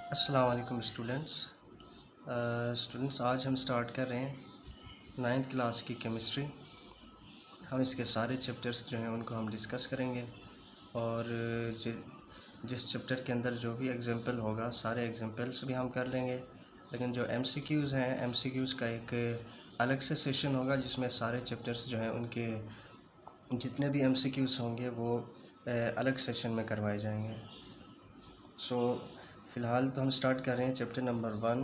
अस्सलाम वालेकुम स्टूडेंट्स आज हम स्टार्ट कर रहे हैं 9th क्लास की केमिस्ट्री। हम इसके सारे चैप्टर्स जो हैं उनको हम डिस्कस करेंगे और जिस चैप्टर के अंदर जो भी एग्जांपल होगा सारे एग्जांपल्स भी हम कर लेंगे, लेकिन जो एमसीक्यूज़ हैं एमसीक्यूज़ का एक अलग से सेशन होगा जिसमें सारे चैप्टर्स जो हैं उनके जितने भी एमसीक्यूज़ होंगे वो अलग सेशन में करवाए जाएंगे। फ़िलहाल तो हम स्टार्ट कर रहे हैं चैप्टर नंबर 1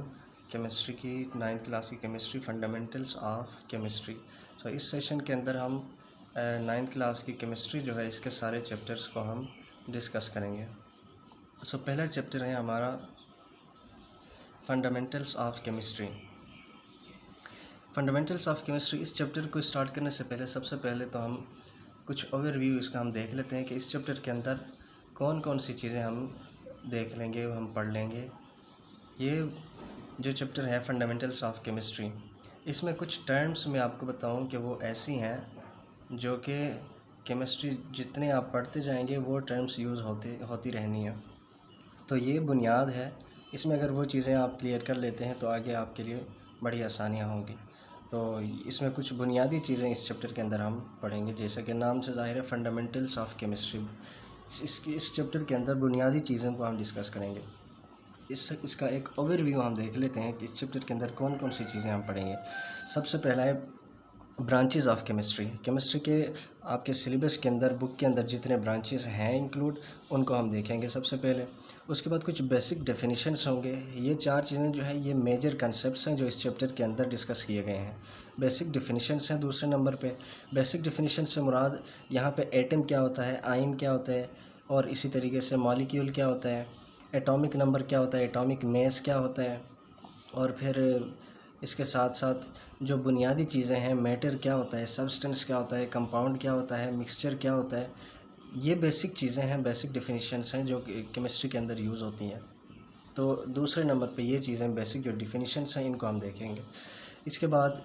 केमिस्ट्री की 9th क्लास की केमिस्ट्री, फंडामेंटल्स ऑफ केमिस्ट्री। इस सेशन के अंदर हम 9th क्लास की केमिस्ट्री जो है इसके सारे चैप्टर्स को हम डिस्कस करेंगे। पहला चैप्टर है हमारा fundamentals of chemistry. Fundamentals of chemistry इस चैप्टर को स्टार्ट करने से पहले सबसे पहले तो हम कुछ ओवरव्यू इसका हम देख लेते हैं कि इस चैप्टर के अंदर कौन कौन सी चीज़ें हम देख लेंगे, हम पढ़ लेंगे। ये जो चैप्टर है फंडामेंटल्स ऑफ केमिस्ट्री, इसमें कुछ टर्म्स मैं आपको बताऊं कि वो ऐसी हैं जो कि केमिस्ट्री जितने आप पढ़ते जाएंगे वो टर्म्स यूज़ होती रहनी है। तो ये बुनियाद है, इसमें अगर वो चीज़ें आप क्लियर कर लेते हैं तो आगे आपके लिए बड़ी आसानियाँ होंगी। तो इसमें कुछ बुनियादी चीज़ें इस चैप्टर के अंदर हम पढ़ेंगे, जैसा कि नाम से ज़ाहिर है फंडामेंटल्स ऑफ केमिस्ट्री। इस चैप्टर के अंदर बुनियादी चीज़ों को हम डिस्कस करेंगे। इसका एक ओवरव्यू हम देख लेते हैं कि इस चैप्टर के अंदर कौन कौन सी चीज़ें हम पढ़ेंगे। सबसे पहला है ब्रांचेस ऑफ केमिस्ट्री। केमिस्ट्री के आपके सिलेबस के अंदर, बुक के अंदर जितने ब्रांचेस हैं इंक्लूड, उनको हम देखेंगे सबसे पहले। उसके बाद कुछ बेसिक डेफिनेशंस होंगे। ये चार चीज़ें जो है ये मेजर कंसेप्ट्स हैं जो इस चैप्टर के अंदर डिस्कस किए गए हैं। बेसिक डेफिनेशंस हैं दूसरे नंबर पे। बेसिक डेफिनेशन से मुराद यहाँ पे एटम क्या होता है, आयन क्या होता है, और इसी तरीके से मॉलिक्यूल क्या होता है, एटॉमिक नंबर क्या होता है, एटॉमिक मास क्या होता है, और फिर इसके साथ साथ जो बुनियादी चीज़ें हैं, मैटर क्या होता है, सब्सटेंस क्या होता है, कंपाउंड क्या होता है, मिक्सचर क्या होता है। ये बेसिक चीज़ें हैं, बेसिक डेफिनेशंस हैं जो केमिस्ट्री के अंदर यूज़ होती हैं। तो दूसरे नंबर पे ये चीज़ें बेसिक जो डेफिनेशंस हैं इनको हम देखेंगे। इसके बाद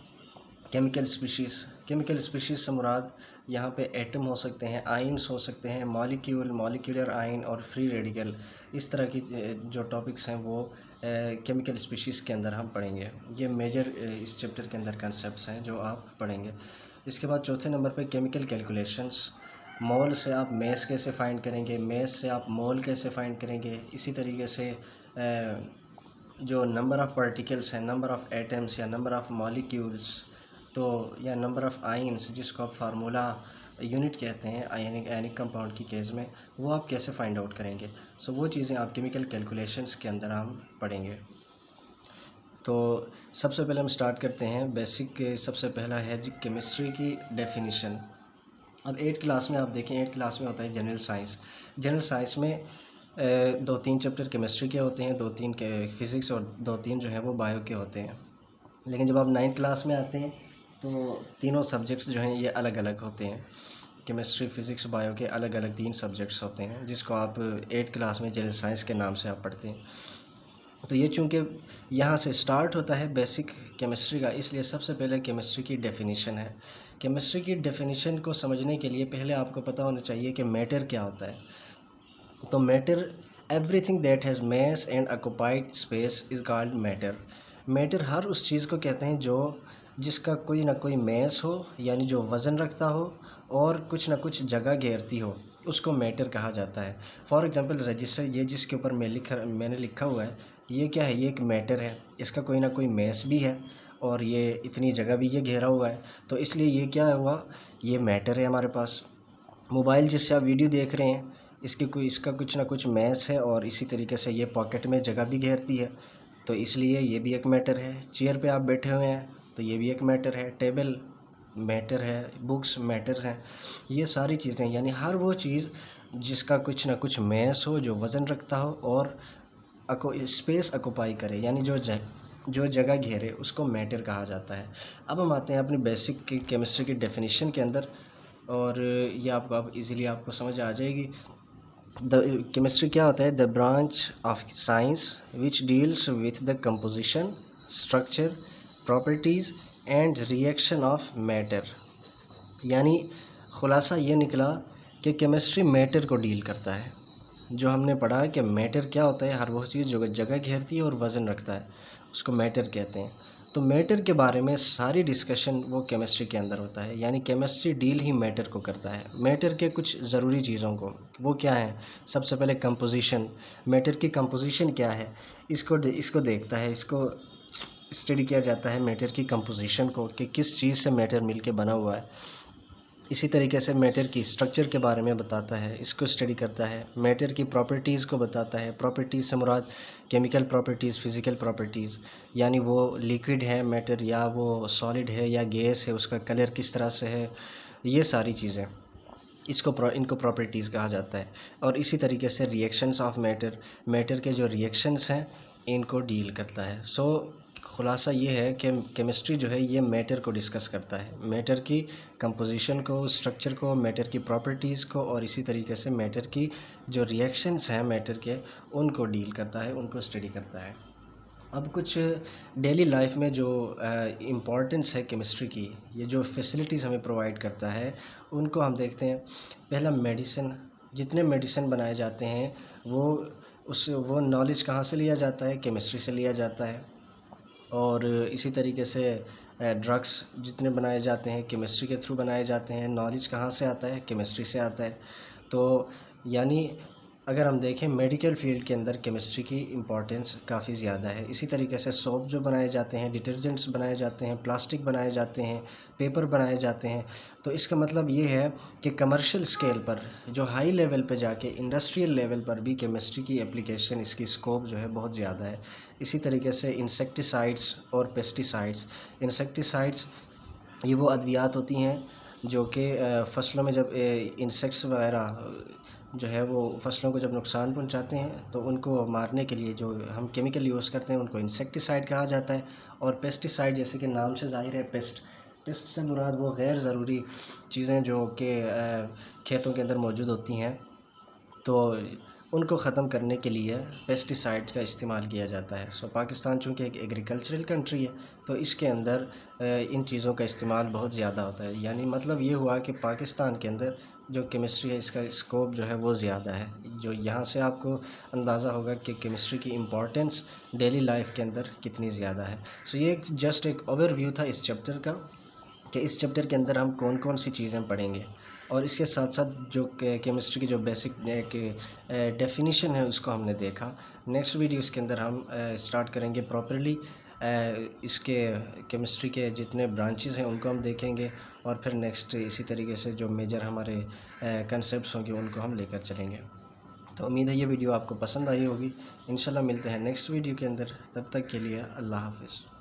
केमिकल स्पीशीज़ से मुराद यहाँ पे एटम हो सकते हैं, आयन्स हो सकते हैं, मॉलिक्यूलर आयन और फ्री रेडिकल। इस तरह की जो टॉपिक्स हैं वो केमिकल स्पीशीज़ के अंदर हम पढ़ेंगे। ये मेजर इस चैप्टर के अंदर कंसेप्ट्स हैं जो आप पढ़ेंगे। इसके बाद चौथे नंबर पे केमिकल कैलकुलेशंस। मोल से आप मेस कैसे फाइंड करेंगे, मेस से आप मोल कैसे फाइंड करेंगे। इसी तरीके से जो नंबर ऑफ़ पार्टिकल्स हैं, नंबर ऑफ़ एटम्स या नंबर ऑफ़ मॉलिक्यूल्स, तो या नंबर ऑफ़ आयन्स जिसको आप फार्मूला यूनिट कहते हैं आयनिक कंपाउंड की केस में, वो आप कैसे फाइंड आउट करेंगे। वो चीज़ें आप केमिकल कैलकुलेशंस के अंदर हम पढ़ेंगे। तो सबसे पहले हम स्टार्ट करते हैं बेसिक। सबसे पहला है जी केमिस्ट्री की डेफिनीशन। अब 8th क्लास में आप देखें, 8th क्लास में होता है जनरल साइंस। जनरल साइंस में 2-3 चैप्टर केमिस्ट्री के होते हैं, 2-3 के फिज़िक्स और 2-3 जो है वो बायो के होते हैं। लेकिन जब आप 9th क्लास में आते हैं तो तीनों सब्जेक्ट्स जो हैं ये अलग अलग होते हैं। केमिस्ट्री, फिज़िक्स, बायो के अलग अलग 3 सब्जेक्ट्स होते हैं जिसको आप 8th क्लास में जनरल साइंस के नाम से आप पढ़ते हैं। तो ये चूँकि यहाँ से स्टार्ट होता है बेसिक केमिस्ट्री का, इसलिए सबसे पहले केमिस्ट्री की डेफिनेशन है। केमिस्ट्री की डेफिनेशन को समझने के लिए पहले आपको पता होना चाहिए कि मैटर क्या होता है। तो matter, everything that has mass and occupied space is called matter. Matter हर उस चीज़ को कहते हैं जो जिसका कोई ना कोई मास हो, यानी जो वज़न रखता हो और कुछ ना कुछ जगह घेरती हो, उसको मैटर कहा जाता है। फॉर एग्ज़ाम्पल रजिस्टर, ये जिसके ऊपर मैंने लिखा हुआ है, ये क्या है, ये एक मैटर है। इसका कोई ना कोई मास भी है और ये इतनी जगह भी ये घेरा हुआ है, तो इसलिए ये क्या हुआ, ये मैटर है हमारे पास। मोबाइल जिससे आप वीडियो देख रहे हैं, इसका कुछ ना कुछ मास है और इसी तरीके से ये पॉकेट में जगह भी घेरती है, तो इसलिए ये भी एक मैटर है। चेयर पे आप बैठे हुए हैं तो ये भी एक मैटर है। टेबल मैटर है, बुक्स मैटर्स हैं। ये सारी चीज़ें, यानी हर वो चीज़ जिसका कुछ ना कुछ मास हो, जो वज़न रखता हो और स्पेस ऑक्युपाई करे, यानी जो जगह घेरे, उसको मैटर कहा जाता है। अब हम आते हैं अपनी बेसिक केमिस्ट्री की डेफिनेशन के अंदर, और ये आपको इजीली आपको समझ आ जाएगी। केमिस्ट्री क्या होता है, the branch of science which deals with the composition, structure, properties and reaction of matter. यानी ख़ुलासा ये निकला कि केमिस्ट्री मैटर को डील करता है। जो हमने पढ़ा कि मैटर क्या होता है, हर वो चीज़ जो जगह घेरती है और वज़न रखता है, उसको मैटर कहते हैं। तो मैटर के बारे में सारी डिस्कशन वो केमिस्ट्री के अंदर होता है, यानी केमिस्ट्री डील ही मैटर को करता है। मैटर के कुछ ज़रूरी चीज़ों को, वो क्या है? सबसे पहले कंपोजिशन, मैटर की कंपोजिशन क्या है, इसको देखता है, इसको स्टडी किया जाता है मैटर की कंपोजिशन को, कि किस चीज़ से मैटर मिलके बना हुआ है। इसी तरीके से मैटर की स्ट्रक्चर के बारे में बताता है, इसको स्टडी करता है। मैटर की प्रॉपर्टीज़ को बताता है, प्रॉपर्टीज़ से मुराद केमिकल प्रॉपर्टीज़, फिज़िकल प्रॉपर्टीज़, यानी वो लिक्विड है मैटर या वो सॉलिड है या गैस है, उसका कलर किस तरह से है, ये सारी चीज़ें इनको प्रॉपर्टीज़ कहा जाता है। और इसी तरीके से रिएक्शंस ऑफ मैटर के जो रिएक्शंस हैं इनको डील करता है। सो खुलासा ये है कि केमिस्ट्री जो है ये मैटर को डिस्कस करता है, मैटर की कंपोजिशन को, स्ट्रक्चर को, मैटर की प्रॉपर्टीज़ को, और इसी तरीके से मैटर की जो रिएक्शंस हैं मैटर के, उनको डील करता है, उनको स्टडी करता है। अब कुछ डेली लाइफ में जो इम्पोर्टेंस है केमिस्ट्री की, ये जो फैसिलिटीज़ हमें प्रोवाइड करता है, उनको हम देखते हैं। पहला मेडिसिन, जितने मेडिसिन बनाए जाते हैं वो नॉलेज कहाँ से लिया जाता है? केमिस्ट्री से लिया जाता है। और इसी तरीके से ड्रग्स जितने बनाए जाते हैं केमिस्ट्री के थ्रू बनाए जाते हैं। नॉलेज कहाँ से आता है? केमिस्ट्री से आता है। तो यानी अगर हम देखें मेडिकल फील्ड के अंदर केमिस्ट्री की इम्पोर्टेंस काफ़ी ज़्यादा है। इसी तरीके से सोप जो बनाए जाते हैं, डिटर्जेंट्स बनाए जाते हैं, प्लास्टिक बनाए जाते हैं, पेपर बनाए जाते हैं। तो इसका मतलब ये है कि कमर्शियल स्केल पर, जो हाई लेवल पे जाके इंडस्ट्रियल लेवल पर भी केमिस्ट्री की एप्लीकेशन, इसकी स्कोप जो है बहुत ज़्यादा है। इसी तरीके से इंसेक्टिसाइड्स और पेस्टिसाइड्स, इंसेक्टिसाइड्स ये वो अद्वियात होती हैं जो कि फ़सलों में जब इंसेक्ट्स वगैरह जो है वो फ़सलों को जब नुकसान पहुंचाते हैं तो उनको मारने के लिए जो हम केमिकल यूज़ करते हैं उनको इंसेक्टिसाइड कहा जाता है। और पेस्टिसाइड, जैसे कि नाम से ज़ाहिर है, पेस्ट से मुराद वो गैर ज़रूरी चीज़ें जो कि खेतों के अंदर मौजूद होती हैं, तो उनको ख़त्म करने के लिए पेस्टिसाइड का इस्तेमाल किया जाता है। सो पाकिस्तान चूँकि एक एग्रीकल्चरल कंट्री है तो इसके अंदर इन चीज़ों का इस्तेमाल बहुत ज़्यादा होता है। यानी मतलब ये हुआ कि पाकिस्तान के अंदर जो केमिस्ट्री है इसका स्कोप जो है वो ज़्यादा है। जो यहाँ से आपको अंदाज़ा होगा कि केमिस्ट्री की इम्पोर्टेंस डेली लाइफ के अंदर कितनी ज़्यादा है। सो ये जस्ट एक ओवरव्यू था इस चैप्टर का, कि इस चैप्टर के अंदर हम कौन कौन सी चीज़ें पढ़ेंगे, और इसके साथ साथ जो केमिस्ट्री की जो बेसिक डेफिनेशन है उसको हमने देखा। नेक्स्ट वीडियोस के अंदर हम स्टार्ट करेंगे प्रॉपरली इसके केमिस्ट्री के जितने ब्रांचेस हैं उनको हम देखेंगे, और फिर नेक्स्ट इसी तरीके से जो मेजर हमारे कंसेप्ट्स होंगे उनको हम लेकर चलेंगे। तो उम्मीद है ये वीडियो आपको पसंद आई होगी। इंशाल्लाह मिलते हैं नेक्स्ट वीडियो के अंदर, तब तक के लिए अल्लाह हाफ़िज़।